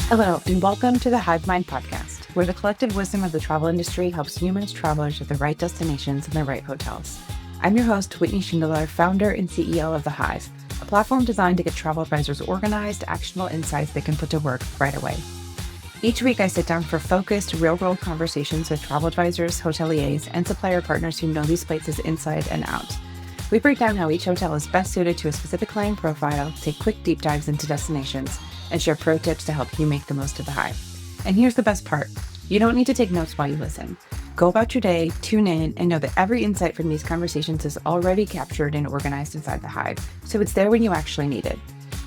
Hello, and welcome to the Hive Mind podcast, where the collective wisdom of the travel industry helps numerous travelers at the right destinations and the right hotels. I'm your host, Whitney Schindler, founder and CEO of The Hive, a platform designed to get travel advisors organized, actionable insights they can put to work right away. Each week, I sit down for focused, real-world conversations with travel advisors, hoteliers, and supplier partners who know these places inside and out. We break down how each hotel is best suited to a specific client profile, take quick deep dives into destinations, and share pro tips to help you make the most of the Hive. And here's the best part. You don't need to take notes while you listen. Go about your day, tune in, and know that every insight from these conversations is already captured and organized inside the Hive, so it's there when you actually need it.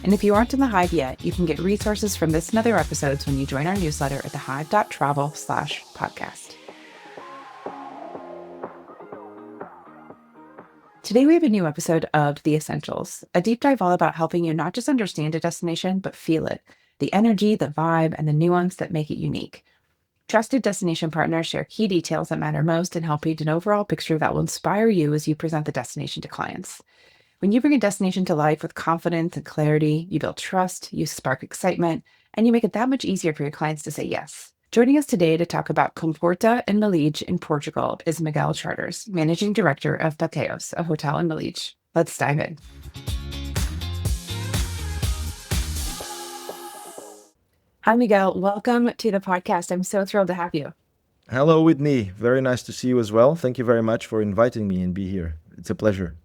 And if you aren't in the Hive yet, you can get resources from this and other episodes when you join our newsletter at thehive.travel/podcast. Today, we have a new episode of The Essentials, a deep dive all about helping you not just understand a destination, but feel it, the energy, the vibe, and the nuance that make it unique. Trusted destination partners share key details that matter most and help paint an overall picture that will inspire you as you present the destination to clients. When you bring a destination to life with confidence and clarity, you build trust, you spark excitement, and you make it that much easier for your clients to say yes. Joining us today to talk about Comporta and Melides in Portugal is Miguel Charters, Managing Director of Pa.te.os, a hotel in Melides. Let's dive in. Hi, Miguel. Welcome to the podcast. I'm so thrilled to have you. Hello, Whitney. Very nice to see you as well. Thank you very much for inviting me and be here. It's a pleasure.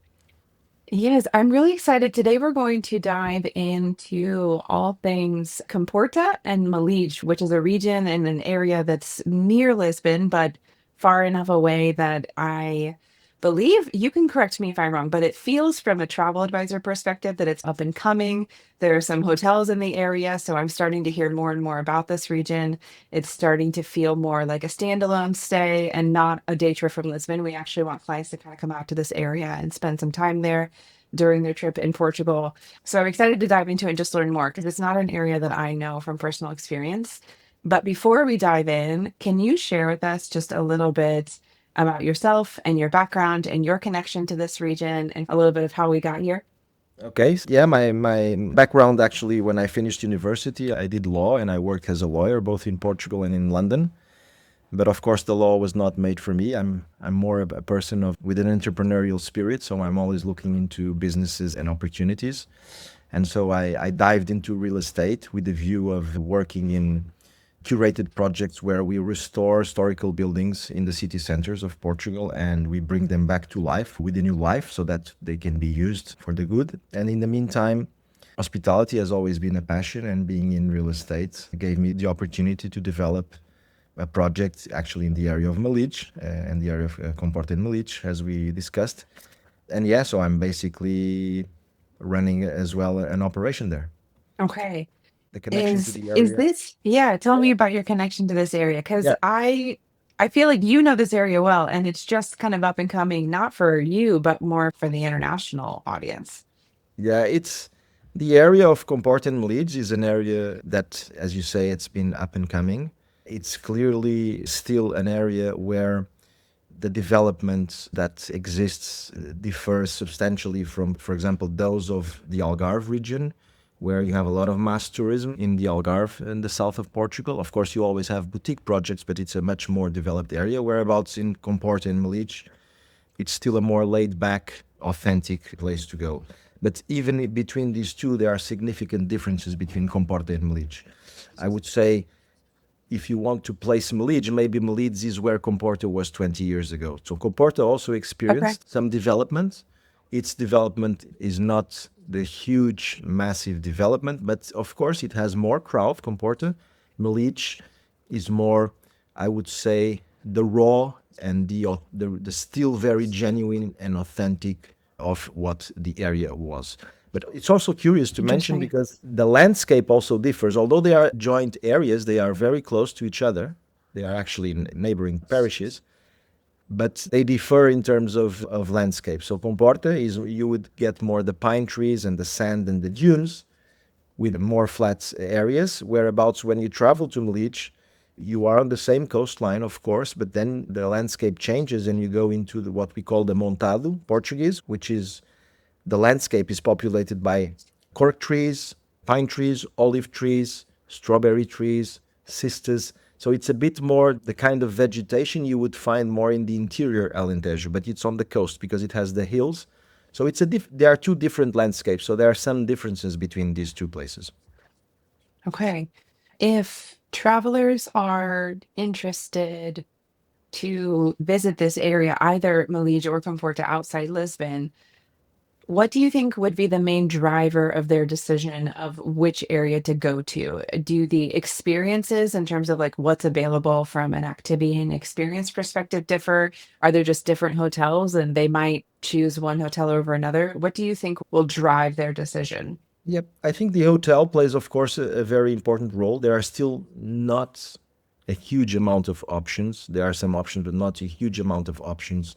Yes, I'm really excited. Today we're going to dive into all things Comporta and Melides, which is a region and an area that's near Lisbon, but far enough away that I believe, you can correct me if I'm wrong, but it feels from a travel advisor perspective that it's up and coming. There are some hotels in the area, so I'm starting to hear more and more about this region. It's starting to feel more like a standalone stay and not a day trip from Lisbon. We actually want clients to kind of come out to this area and spend some time there during their trip in Portugal. So I'm excited to dive into it and just learn more because it's not an area that I know from personal experience. But before we dive in, can you share with us just a little bit about yourself and your background and your connection to this region and a little bit of how we got here? Okay. Yeah, my background actually, when I finished university, I did law and I worked as a lawyer both in Portugal and in London. But of course, the law was not made for me. I'm more of a person with an entrepreneurial spirit, so I'm always looking into businesses and opportunities. And so I dived into real estate with the view of working in curated projects where we restore historical buildings in the city centers of Portugal and we bring them back to life with a new life so that they can be used for the good. And in the meantime, hospitality has always been a passion, and being in real estate gave me the opportunity to develop a project actually in the area of Melides and the area of Comporta and Melides, as we discussed. And yeah, so I'm basically running as well an operation there. Okay. The connection to Is the is area. this, yeah, tell me about your connection to this area because Yeah. I feel like you know this area well and it's just kind of up and coming, not for you, but more for the international audience. Yeah, it's the area of Comport and Melides is an area that, as you say, it's been up and coming. It's clearly still an area where the development that exists differs substantially from, for example, those of the Algarve region, where you have a lot of mass tourism in the Algarve in the south of Portugal. Of course, you always have boutique projects, but it's a much more developed area. Whereabouts in Comport and Melides, it's still a more laid back, authentic place to go. But even between these two, there are significant differences between Comporta and Melides. I would say if you want to place Melides, maybe Melides is where Comporta was 20 years ago. So Comporta also Okay. experienced some development. Its development is not the huge, massive development, but of course it has more crowd, Comporta. Melides is more, I would say, the raw and the still very genuine and authentic of what the area was. But it's also curious to mention Interesting. because the landscape also differs. Although they are joint areas, they are very close to each other. They are actually neighboring parishes, but they differ in terms of landscape. So Comporta is you would get more the pine trees and the sand and the dunes with more flat areas. Whereabouts when you travel to Melides, you are on the same coastline, of course, but then the landscape changes and you go into what we call the Montado Portuguese, which is the landscape is populated by cork trees, pine trees, olive trees, strawberry trees, cistus. So it's a bit more the kind of vegetation you would find more in the interior Alentejo, but it's on the coast because it has the hills. So there are two different landscapes. So there are some differences between these two places. Okay. If travelers are interested to visit this area, either Malaysia or Comporta outside Lisbon, what do you think would be the main driver of their decision of which area to go to? Do the experiences in terms of like what's available from an activity and experience perspective differ? Are there just different hotels and they might choose one hotel over another? What do you think will drive their decision? Yep, I think the hotel plays, of course, a very important role. There are still not a huge amount of options. There are some options, but not a huge amount of options,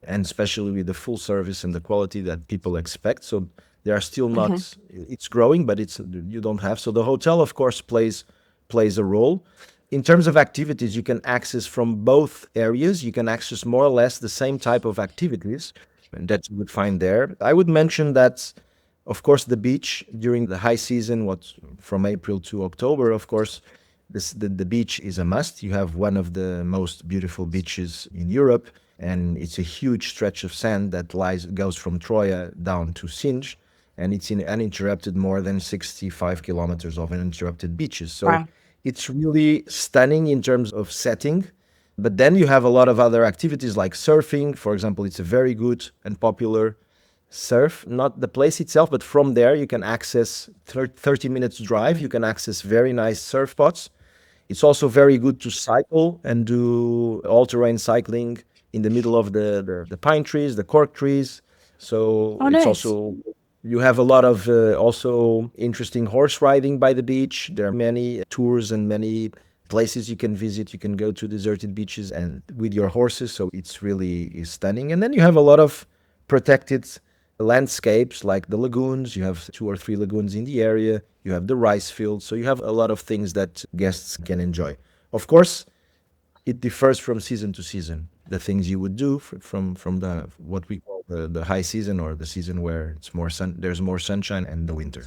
and especially with the full service and the quality that people expect. So there are still Hmm. not. It's growing, but it's you don't have. So the hotel, of course, plays a role. In terms of activities, you can access from both areas. You can access more or less the same type of activities that you would find there. I would mention that, of course, the beach during the high season, what from April to October, of course, the beach is a must. You have one of the most beautiful beaches in Europe, and it's a huge stretch of sand that goes from Troia down to Sinj, and it's in uninterrupted more than 65 kilometers of uninterrupted beaches. So Wow. it's really stunning in terms of setting. But then you have a lot of other activities like surfing. For example, it's a very good and popular surf, not the place itself, but from there you can access 30 minutes drive. You can access very nice surf spots. It's also very good to cycle and do all-terrain cycling in the middle of the pine trees, the cork trees. So Oh, it's nice. also you have a lot of also interesting horse riding by the beach. There are many tours and many places you can visit. You can go to deserted beaches and with your horses. So it's really stunning. And then you have a lot of protected landscapes like the lagoons. You have two or three lagoons in the area. You have the rice fields. So you have a lot of things that guests can enjoy. Of course, it differs from season to season. The things you would do from the what we call the high season or the season where it's more there's more sunshine and the winter.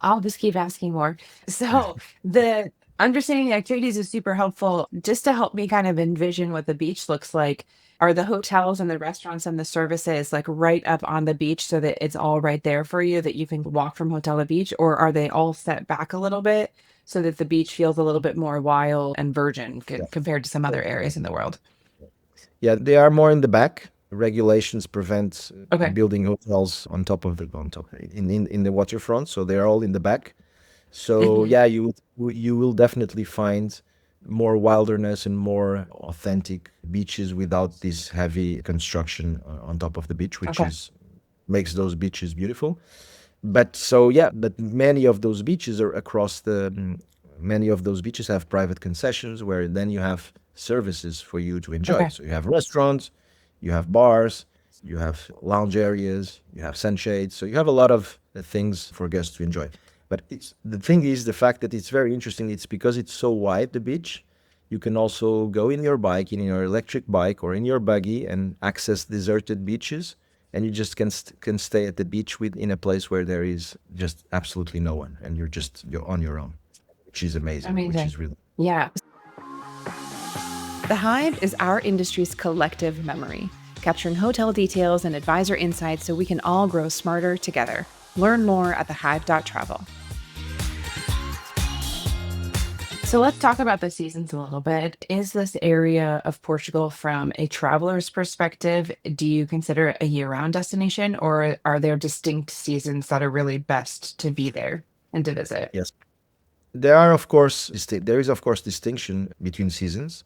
I'll just keep asking more. So the understanding the activities is super helpful just to help me kind of envision what the beach looks like. Are the hotels and the restaurants and the services like right up on the beach so that it's all right there for you that you can walk from hotel to beach? Or are they all set back a little bit so that the beach feels a little bit more wild and virgin Yeah. compared to some other areas in the world? Yeah, they are more in the back. Regulations prevent Okay. building hotels on top in the waterfront, so they're all in the back. So Hmm. yeah, you will definitely find more wilderness and more authentic beaches without this heavy construction on top of the beach, which Okay. is makes those beaches beautiful. But so yeah, but many of those beaches are across many of those beaches have private concessions where then you have services for you to enjoy. Okay. So you have restaurants, you have bars, you have lounge areas, you have sunshades. So you have a lot of things for guests to enjoy. But the thing is the fact that it's very interesting. It's because it's so wide, the beach. You can also go in your bike, in your electric bike, or in your buggy, and access deserted beaches. And you just can stay at the beach in a place where there is just absolutely no one, and you're on your own, which is amazing. Which Amazing. is really Yeah. The Hive is our industry's collective memory, capturing hotel details and advisor insights so we can all grow smarter together. Learn more at thehive.travel. So let's talk about the seasons a little bit. Is this area of Portugal from a traveler's perspective? Do you consider it a year-round destination, or are there distinct seasons that are really best to be there and to visit? yes. There is of course distinction between seasons.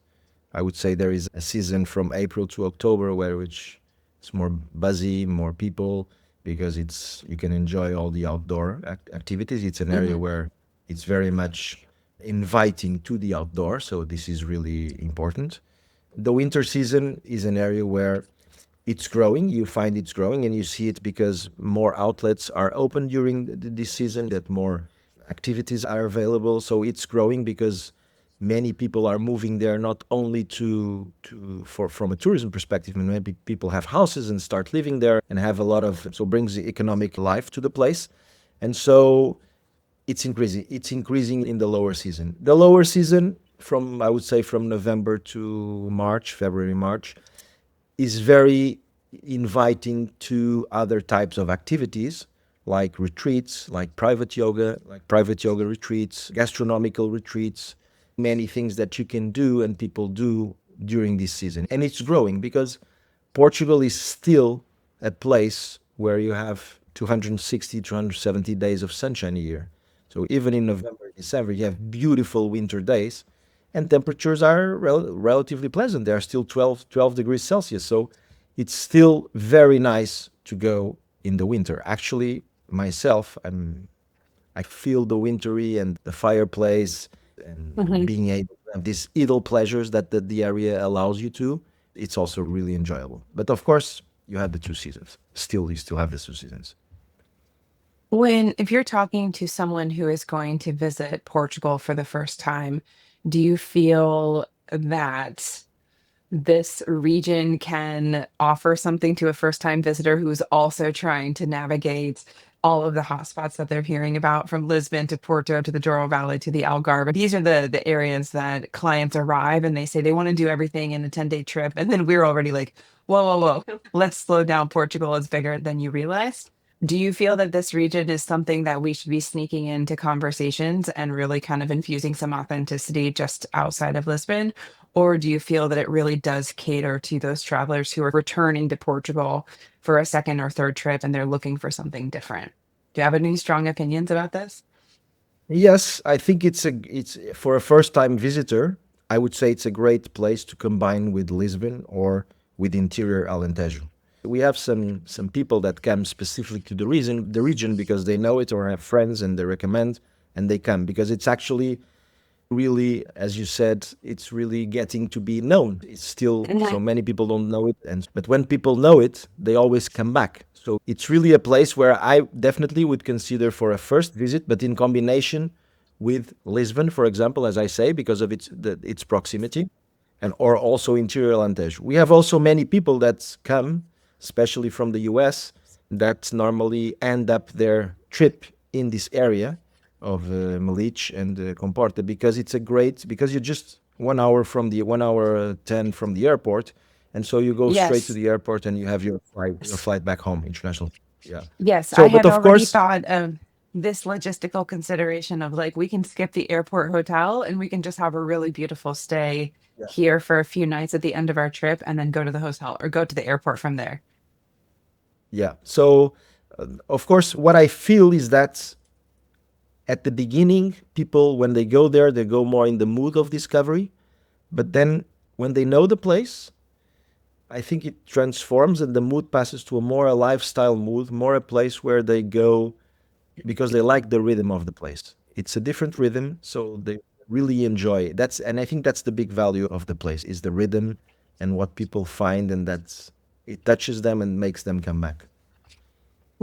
I would say there is a season from April to October where which it's more buzzy, more people because it's you can enjoy all the outdoor activities. It's an area Hmm. where it's very much inviting to the outdoor, so this is really important. The winter season is an area where it's growing. You find it's growing, and you see it because more outlets are open during this season, that more activities are available. So it's growing because many people are moving there not only to for from a tourism perspective, and maybe people have houses and start living there and have a lot of so brings the economic life to the place. And so It's increasing. It's increasing in the lower season. The lower season, from I would say from November to March, February, March, is very inviting to other types of activities like retreats, like private yoga retreats, gastronomical retreats, many things that you can do and people do during this season. And it's growing because Portugal is still a place where you have 260, 270 days of sunshine a year. So even in November, December, you have beautiful winter days and temperatures are relatively pleasant. They are still 12 degrees Celsius. So it's still very nice to go in the winter. Actually, myself, I feel the wintry and the fireplace and Mhm. being able to have these idle pleasures that the area allows you to. It's also really enjoyable. But of course, you have the two seasons. Still, you still have the two seasons. If you're talking to someone who is going to visit Portugal for the first time, do you feel that this region can offer something to a first time visitor who's also trying to navigate all of the hotspots that they're hearing about from Lisbon to Porto to the Douro Valley to the Algarve? These are the areas that clients arrive and they say they want to do everything in a 10-day trip. And then we're already like, whoa, whoa, whoa, let's slow down. Portugal is bigger than you realized. Do you feel that this region is something that we should be sneaking into conversations and really kind of infusing some authenticity just outside of Lisbon? Or do you feel that it really does cater to those travelers who are returning to Portugal for a second or third trip and they're looking for something different? Do you have any strong opinions about this? Yes, I think it's for a first time visitor. I would say it's a great place to combine with Lisbon or with interior Alentejo. We have some people that come specifically to the region because they know it or have friends and they recommend and they come because it's actually really, as you said, it's really getting to be known. It's still so Mhm. many people don't know it, and but when people know it, they always come back. So it's really a place where I definitely would consider for a first visit, but in combination with Lisbon, for example, as I say, because of its proximity, and or also interior Alentejo. We have also many people that come, especially from the US, that normally end up their trip in this area of Melides and Comporta because it's a great because you're just 1 hour from the 1 hour 10 from the airport, and so you go straight to Yes. the airport and you have your flight back home international. Yeah. Yes, I So, but had of already course, thought of this logistical consideration of like we can skip the airport hotel and we can just have a really beautiful stay yeah, here for a few nights at the end of our trip and then go to the hotel or go to the airport from there. yeah. So, of course, what I feel is that at the beginning, people when they go there, they go more in the mood of discovery. But then when they know the place, I think it transforms and the mood passes to a more a lifestyle mood, more a place where they go because they like the rhythm of the place. It's a different rhythm, so they really enjoy it. And I think that's the big value of the place is the rhythm and what people find, and that's it touches them and makes them come back.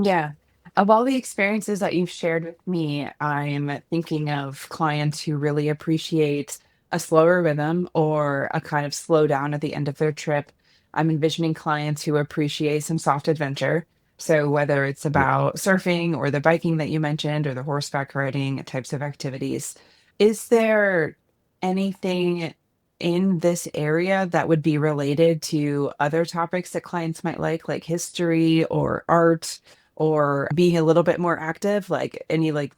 Yeah. Of all the experiences that you've shared with me, I'm thinking of clients who really appreciate a slower rhythm or a kind of slow down at the end of their trip. I'm envisioning clients who appreciate some soft adventure. So, whether it's Yeah. about surfing or the biking that you mentioned or the horseback riding types of activities, is there anything in this area that would be related to other topics that clients might like history or art? Or being a little bit more active, like any like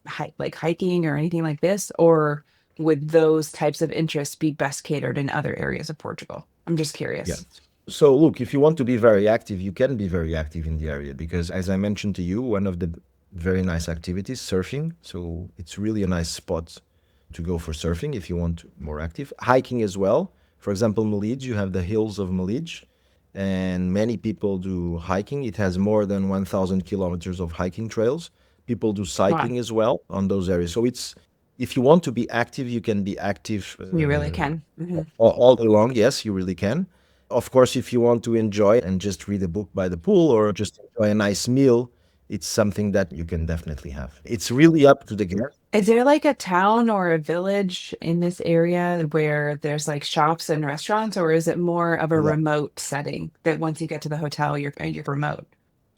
hiking or anything like this? Or would those types of interests be best catered in other areas of Portugal? I'm just Yeah. curious. So look, if you want to be very active, you can be very active in the area because, as I mentioned to you, one of the very nice activities, surfing. So it's really a nice spot to go for surfing if you want more active. Hiking as well. For example, Melides, you have the hills of Melides, and many people do hiking. It has more than 1,000 kilometers of hiking trails. People do Wow, cycling as well on those areas. So it's if you want to be active, you can be active you really can. Mhm. all day long. Yes, you really can. Of course, if you want to enjoy and just read a book by the pool or just enjoy a nice meal, it's something that you can definitely have. It's really up to the guest. Is there like a town or a village in this area where there's like shops and restaurants, or is it more of a Yeah. remote setting that once you get to the hotel, you're remote?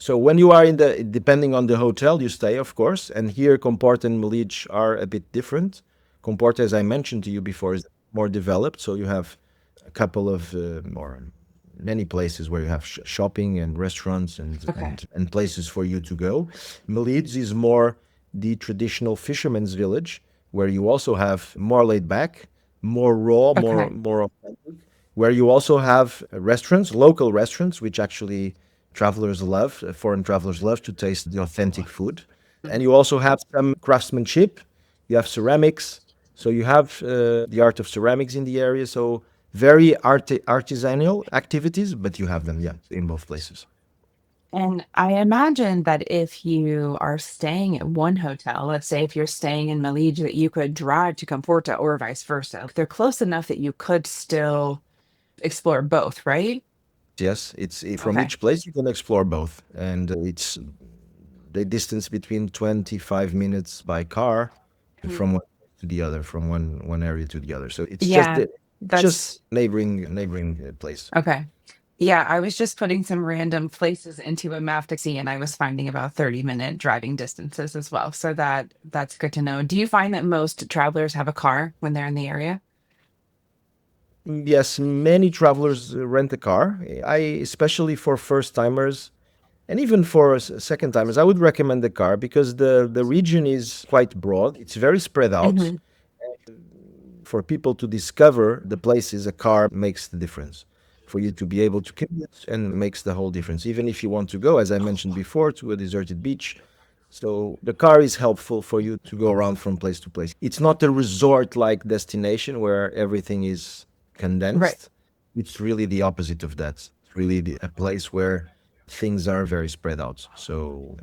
So when you are in the, depending on the hotel you stay, of course, and here Comporta and Melides are a bit different. Comporta, as I mentioned to you before, is more developed, so you have a couple of more many places where you have shopping and restaurants Okay. and places for you to go. Melides is more the traditional fisherman's village, where you also have more laid back, more raw, Okay. more where you also have restaurants, local restaurants, which actually travelers love, foreign travelers love to taste the authentic food. And you also have some craftsmanship. You have ceramics. So you have the art of ceramics in the area. So very artisanal activities, but you have them, yeah, in both places. And I imagine that if you are staying at one hotel, let's say if you're staying in Malige, that you could drive to Comporta or vice versa. They're close enough that you could still explore both, right? Yes, from Okay. each place you can explore both, and it's the distance between 25 minutes by car Mhm. from one to the other, from one area to the other. So Yeah, it's just that's neighboring place. okay. Yeah, I was just putting some random places into a map to see, and I was finding about 30-minute driving distances as well. So that's good to know. Do you find that most travelers have a car when they're in the area? Yes, many travelers rent a car. I especially for first timers and even for second timers, I would recommend the car because the region is quite broad. It's very spread out. Hmm. For people to discover the places, a car makes the difference. For you to be able to commute and makes the whole difference. Even if you want to go, as I mentioned before, to a deserted beach. So the car is helpful for you to go around from place to place. It's not a resort-like destination where everything is Right. condensed. It's really the opposite of that. It's really a place where things are very spread out. So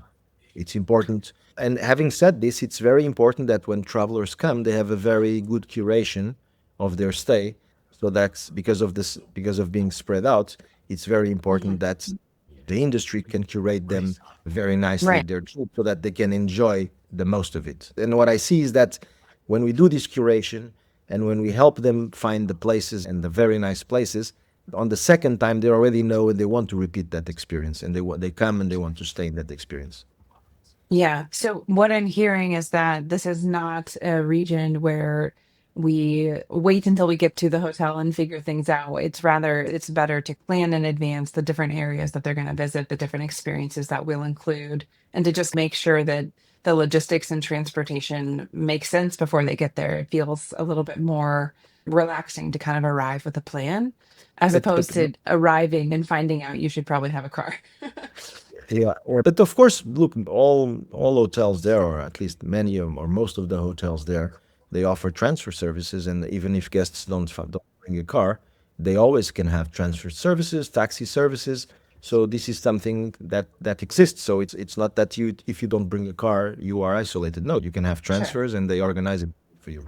it's important. And having said this, it's very important that when travelers come, they have a very good curation of their stay. So that's because of being spread out, it's very important Mhm. that the industry can curate them very nicely, Right. their trip, so that they can enjoy the most of it. And what I see is that when we do this curation and when we help them find the places and the very nice places, on the second time they already know and they want to repeat that experience and they come and they want to stay in that experience. Yeah. So what I'm hearing is that this is not a region where we wait until we get to the hotel and figure things out. It's rather, it's better to plan in advance the different areas that they're going to visit, the different experiences that we'll include, and to just make sure that the logistics and transportation make sense before they get there. It feels a little bit more relaxing to kind of arrive with a plan as But opposed to arriving and finding out you should probably have a car. yeah, but of course, look, all hotels there, or at least many of, or most of the hotels there, they offer transfer services, and even if guests don't bring a car, they always can have transfer services, taxi services. So this is something that exists. So it's not that you if you don't bring a car, you are isolated. No, you can have Sure. transfers, and they organize it for you.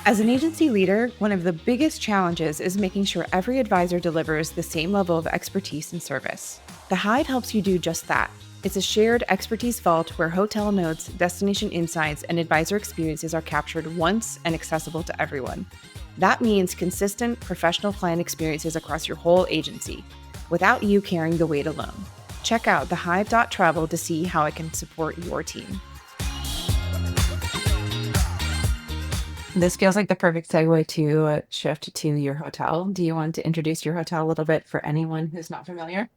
As an agency leader, one of the biggest challenges is making sure every advisor delivers the same level of expertise and service. The Hive helps you do just that. It's a shared expertise vault where hotel notes, destination insights, and advisor experiences are captured once and accessible to everyone. That means consistent, professional client experiences across your whole agency, without you carrying the weight alone. Check out thehive.travel to see how it can support your team. This feels like the perfect segue to shift to your hotel. Do you want to introduce your hotel a little bit for anyone who's not familiar?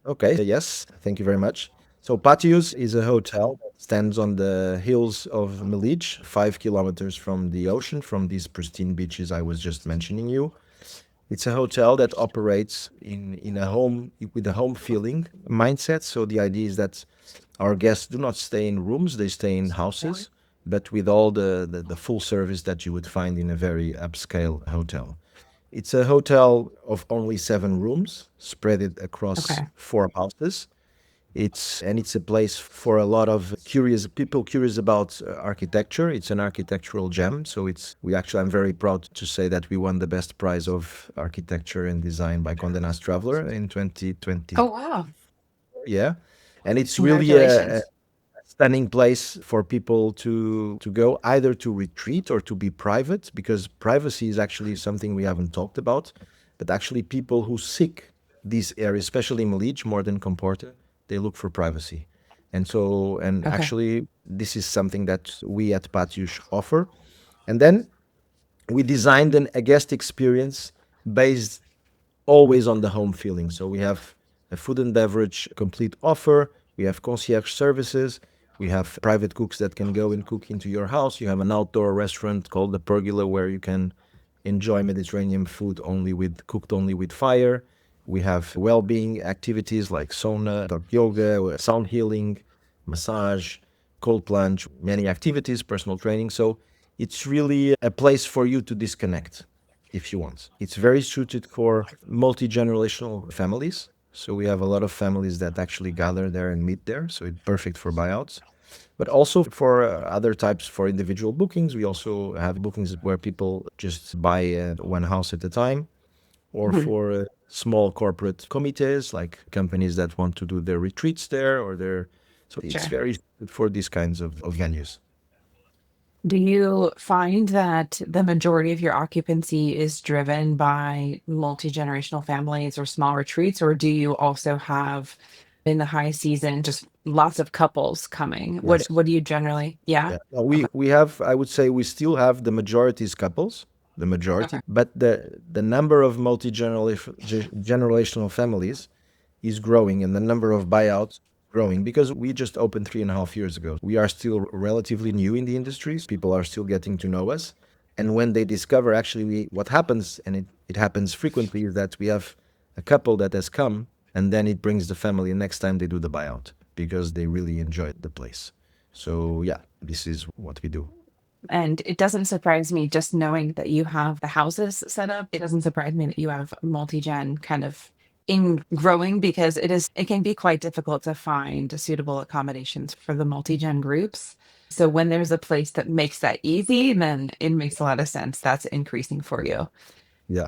Okay, yes, thank you very much. So Pa.te.os is a hotel that stands on the hills of Melides, 5 kilometers from the ocean, from these pristine beaches I was just mentioning you. It's a hotel that operates in a home with a home feeling mindset. So the idea is that our guests do not stay in rooms; they stay in houses, but with all the full service that you would find in a very upscale hotel. It's a hotel of only 7 rooms, spread it across Okay. 4 houses. It's a place for a lot of curious people curious about architecture. It's an architectural gem. So we actually I'm very proud to say that we won the best prize of architecture and design by Condé Nast Traveler in 2020. Oh, wow. Yeah, and it's really a Congratulations. stunning place for people to go either to retreat or to be private, because privacy is actually something we haven't talked about, but actually people who seek these areas, especially Melides, more than Comporta, they look for privacy. And Okay. actually, this is something that we at Pa.te.os offer. And then we designed a guest experience based always on the home feeling. So we have a food and beverage complete offer. We have concierge services. We have private cooks that can go and cook into your house. You have an outdoor restaurant called the Pergola where you can enjoy Mediterranean food cooked only with fire. We have well-being activities like sauna, dog yoga, sound healing, massage, cold plunge, many activities, personal training. So it's really a place for you to disconnect if you want. It's very suited for multi-generational families. So we have a lot of families that actually gather there and meet there. So it's perfect for buyouts. But also for other types, for individual bookings, we also have bookings where people just buy one house at a time, or Mhm. for small corporate committees, like companies that want to do their retreats there or their. So it's Sure. very good for these kinds of venues. Do you find that the majority of your occupancy is driven by multi-generational families or small retreats, or do you also have in the high season just lots of couples coming? Yes. What do you generally? Yeah. Yeah. No, Okay. we have, I would say we still have the majority is couples, the Okay. majority, but the number of generational families is growing and the number of buyouts growing because we just opened 3.5 years ago. We are still relatively new in the industries. People are still getting to know us. And when they discover actually what happens, and it happens frequently, is that we have a couple that has come and then it brings the family next time they do the buyout because they really enjoyed the place. So yeah, this is what we do. And it doesn't surprise me just knowing that you have the houses set up. It doesn't surprise me that you have multi-gen kind of in growing because it can be quite difficult to find suitable accommodations for the multi-gen groups. So when there's a place that makes that easy, then it makes a lot of sense. That's increasing for you. Yeah.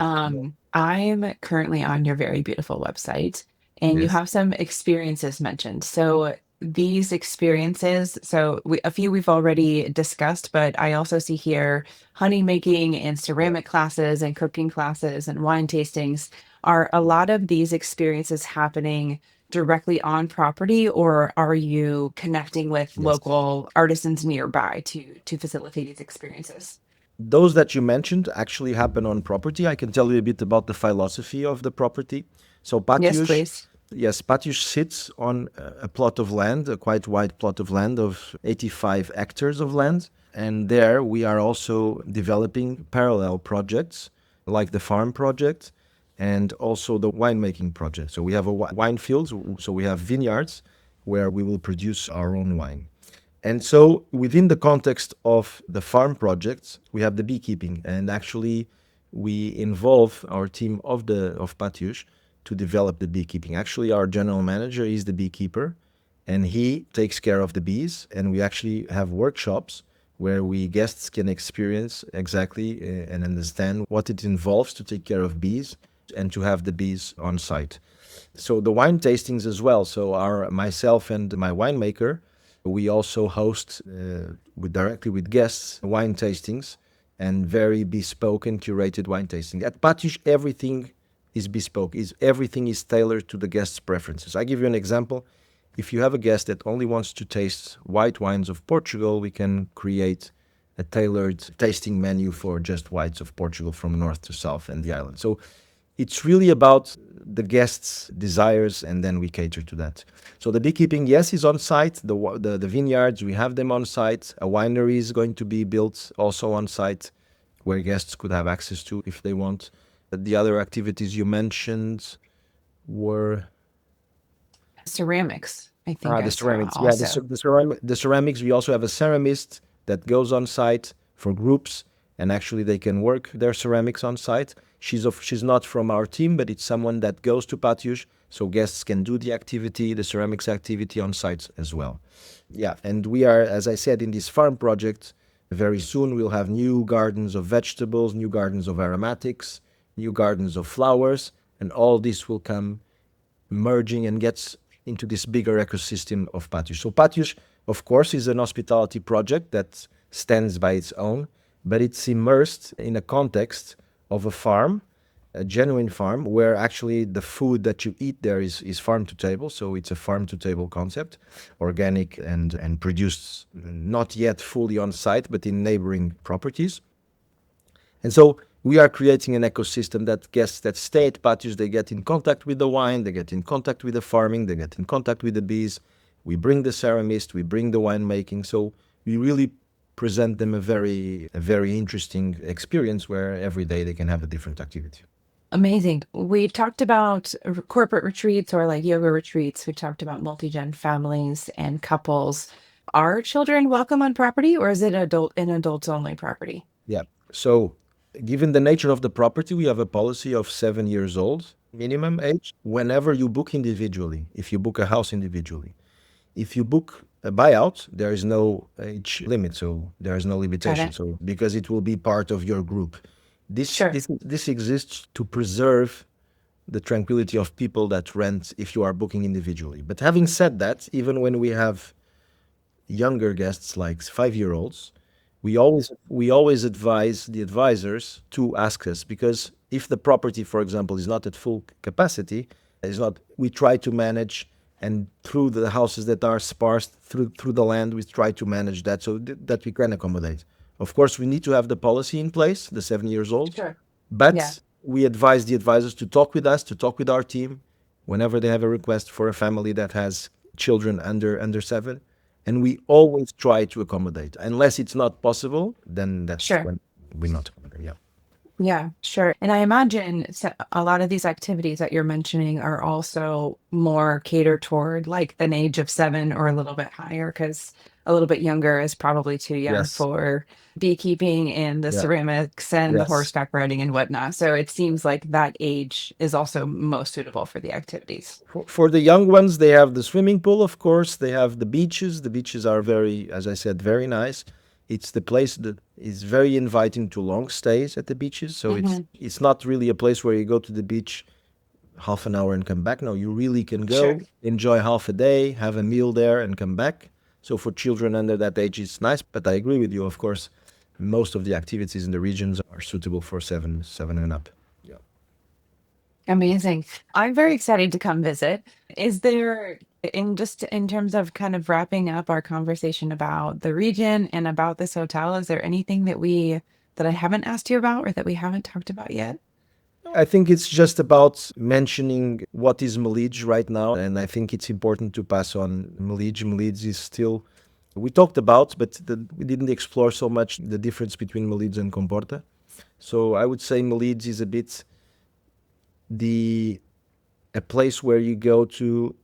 I'm currently on your very beautiful website, and you Yes. have some experiences mentioned. So these experiences, a few we've already discussed, but I also see here honey making and Yeah. ceramic classes and cooking classes and wine tastings. Are a lot of these experiences happening directly on property, or are you connecting with Yes. local artisans nearby to facilitate these experiences? Those that you mentioned actually happen on property. I can tell you a bit about the philosophy of the property. So Yes, Pa.te.os, please. yes, Pa.te.os sits on a plot of land, a quite wide plot of land of 85 hectares of land. And there we are also developing parallel projects like the farm project and also the winemaking project. So we have a wine fields, so we have vineyards where we will produce our own wine. And so within the context of the farm projects, we have the beekeeping, and actually we involve our team of Pa.te.os to develop the beekeeping. Actually, our general manager is the beekeeper, and he takes care of the bees. And we actually have workshops where we guests can experience exactly and understand what it involves to take care of bees and to have the bees on site. So the wine tastings as well. So our myself and my winemaker, we also host directly with guests wine tastings and very bespoke and curated wine tasting. At Pa.te.os, everything is bespoke. Everything is tailored to the guest's preferences. I give you an example. If you have a guest that only wants to taste white wines of Portugal, we can create a tailored tasting menu for just whites of Portugal from north to south and the island. So it's really about the guests' desires, and then we cater to that. So the beekeeping, yes, is on site. The vineyards, we have them on site. A winery is going to be built also on site, where guests could have access to if they want. The other activities you mentioned were Ceramics, I think the I saw ceramics. Yeah, also. the ceramics. We also have a ceramist that goes on site for groups, and actually they can work their ceramics on site. She's not from our team, but it's someone that goes to Pa.te.os, so guests can do the activity, the ceramics activity on site as well. Yeah, and we are, as I said, in this farm project. Very soon we'll have new gardens of vegetables, new gardens of aromatics, new gardens of flowers, and all this will come merging and gets into this bigger ecosystem of Pa.te.os. So Pa.te.os, of course, is an hospitality project that stands by its own, but it's immersed in a context of a farm a genuine farm where actually the food that you eat there is farm to table. So it's a farm to table concept, organic and produced not yet fully on site, but in neighboring properties. And so we are creating an ecosystem that guests that stay at Pa.te.os, they get in contact with the wine, they get in contact with the farming, they get in contact with the bees. We bring the ceramist, we bring the winemaking. So we really present them a very interesting experience where every day they can have a different activity. Amazing. We talked about corporate retreats or like yoga retreats. We talked about multi-gen families and couples. Are children welcome on property, or is it an adults only property? Yeah. So, given the nature of the property, we have a policy of 7 years old minimum age whenever you book individually, if you book a house individually. If you book a buyout, there is no age limit, so there is no Got limitation. it. So, because it will be part of your group. This, Sure. this, this exists to preserve the tranquility of people that rent if you are booking individually. But having said that, even when we have younger guests like 5-year-olds, we always advise the advisors to ask us, because if the property, for example, is not at full capacity, is not we try to manage, and through the houses that are sparse through the land, we try to manage that so that we can accommodate. Of course, we need to have the policy in place, the 7 years old, Sure. Yeah. but we advise the advisors to talk with us, to talk with our team whenever they have a request for a family that has children under 7, and we always try to accommodate. Unless it's not possible, then that's Sure. when we not accommodate. Yeah. Yeah, sure. And I imagine a lot of these activities that you're mentioning are also more catered toward like an age of 7 or a little bit higher, because a little bit younger is probably too young Yes. for beekeeping and the Yeah. ceramics and the Yes. horseback riding and whatnot. So it seems like that age is also most suitable for the activities. For the young ones, they have the swimming pool, of course. They have the beaches. The beaches are very, as I said, very nice. It's the place that is very inviting to long stays at the beaches. So it's Hmm. it's not really a place where you go to the beach half an hour and come back. No, you really can Sure. go, enjoy half a day, have a meal there, and come back. So for children under that age, it's nice. But I agree with you, of course. Most of the activities in the regions are suitable for seven and up. Yeah. Amazing. I'm very excited to come visit. Is there, in just in terms of kind of wrapping up our conversation about the region and about this hotel, is there anything that I haven't asked you about or that we haven't talked about yet? I think it's just about mentioning what is Melides right now, and I think it's important to pass on Melides. Melides is still, we talked about, but we didn't explore so much the difference between Melides and Comporta. So I would say Melides is a bit the a place where you go to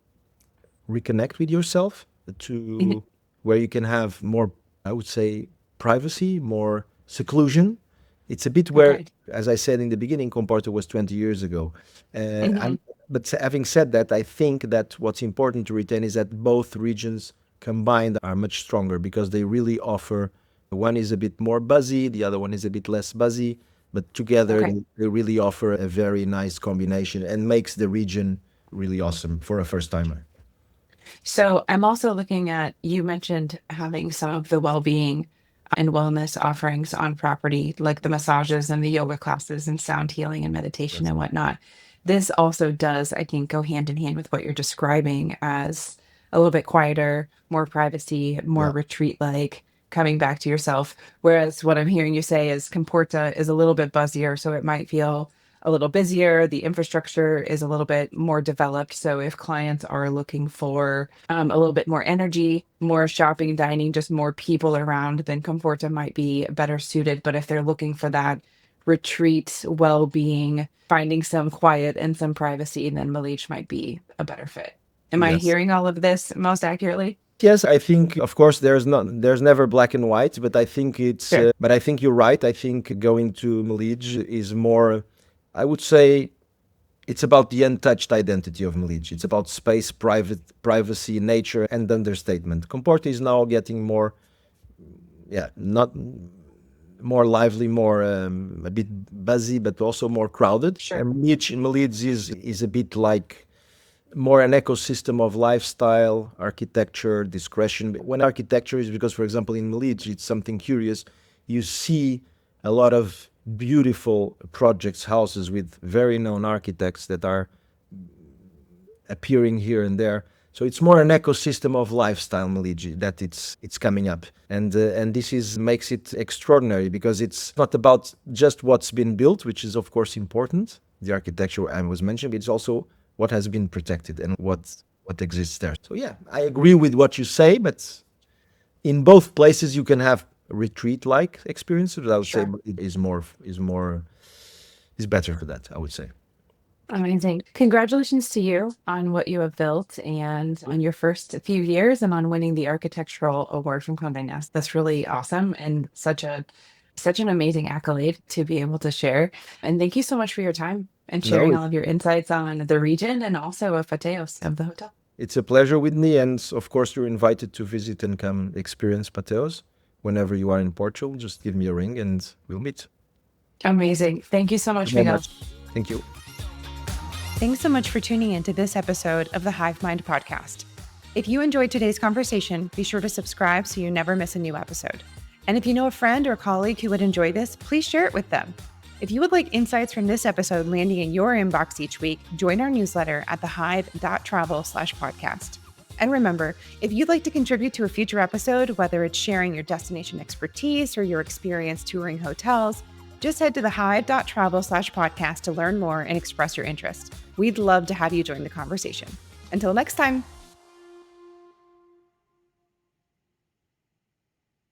reconnect with yourself, Mhm. to where you can have more, I would say, privacy, more seclusion. It's a bit where, Okay. as I said in the beginning, Comporta was 20 years ago. Hmm. But having said that, I think that what's important to retain is that both regions combined are much stronger because they really offer, one is a bit more buzzy, the other one is a bit less buzzy, but together Okay. they really offer a very nice combination and makes the region really awesome for a first timer. So I'm also looking at, you mentioned having some of the well-being and wellness offerings on property, like the massages and the yoga classes and sound healing and meditation Yes. and whatnot. This also does, I think, go hand in hand with what you're describing as a little bit quieter, more privacy, more Yeah. retreat-like, coming back to yourself. Whereas what I'm hearing you say is Comporta is a little bit buzzier, so it might feel a little busier. The infrastructure is a little bit more developed. So if clients are looking for a little bit more energy, more shopping, dining, just more people around, then Comforta might be better suited. But if they're looking for that retreat, well-being, finding some quiet and some privacy, then Malich might be a better fit. Am I Yes. hearing all of this most accurately? Yes, I think of course there's never black and white, but Sure. I think you're right. I think going to Melij is more, I would say it's about the untouched identity of Melij. It's about space, privacy, nature, and understatement. Comporta is now getting more, yeah, not more lively, more a bit buzzy, but also more crowded. Sure. And Melij is a bit like more an ecosystem of lifestyle, architecture, discretion. When architecture is because, for example, in Leeds, it's something curious. You see a lot of beautiful projects, houses with very known architects that are appearing here and there. So it's more an ecosystem of lifestyle, Meligi, that it's coming up, and this is makes it extraordinary because it's not about just what's been built, which is of course important, the architecture I was mentioning, but it's also what has been protected and what exists there. So yeah, I agree with what you say, but in both places you can have retreat-like experiences. But I would say Sure. it is better for that, I would say. Amazing. Congratulations to you on what you have built and on your first few years and on winning the architectural award from Condé Nast. That's really awesome and such an amazing accolade to be able to share. And thank you so much for your time and No, sharing all of your insights on the region and also of Pa.te.os, of the hotel. it's a pleasure with me, and of course you're invited to visit and come experience Pa.te.os. Whenever you are in Portugal, just give me a ring and we'll meet. Amazing. Thank you so Thank much, you very Miguel. much. Thank you. Thanks so much for tuning in to this episode of the Hive Mind podcast. If you enjoyed today's conversation, be sure to subscribe so you never miss a new episode. And if you know a friend or colleague who would enjoy this, please share it with them. If you would like insights from this episode landing in your inbox each week, join our newsletter at thehive.travel/podcast. And remember, if you'd like to contribute to a future episode, whether it's sharing your destination expertise or your experience touring hotels, just head to thehive.travel/podcast to learn more and express your interest. We'd love to have you join the conversation. Until next time.